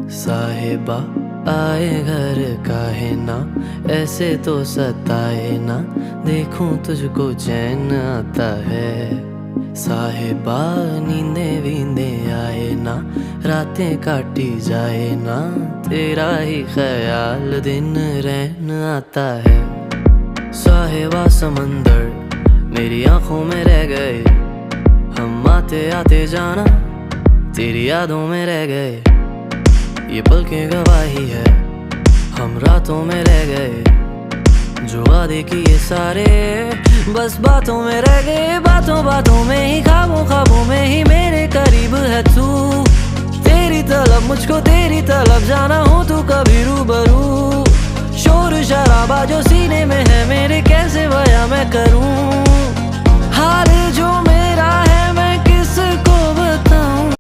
साहिबा आए घर काहे ना, ऐसे तो सताए ना, देखूं तुझको चैन आता है। साहिबा नींदे वींदे आए ना, रातें काटी जाए ना, तेरा ही ख्याल दिन रहन आता है। साहिबा समंदर मेरी आंखों में रह गए, हम आते आते जाना तेरी यादों में रह गए। ये पल की गवाही है, हम रातों में रह गए, जो वादे किए सारे बस बातों में रह गए। बातों बातों में ही, ख्वाबों ख्वाबों में ही मेरे करीब है तू। तेरी तलब मुझको तेरी तलब, जाना हो तू कभी रूबरू। शोर शराबा जो सीने में है मेरे, कैसे बयां मैं करूं हाल जो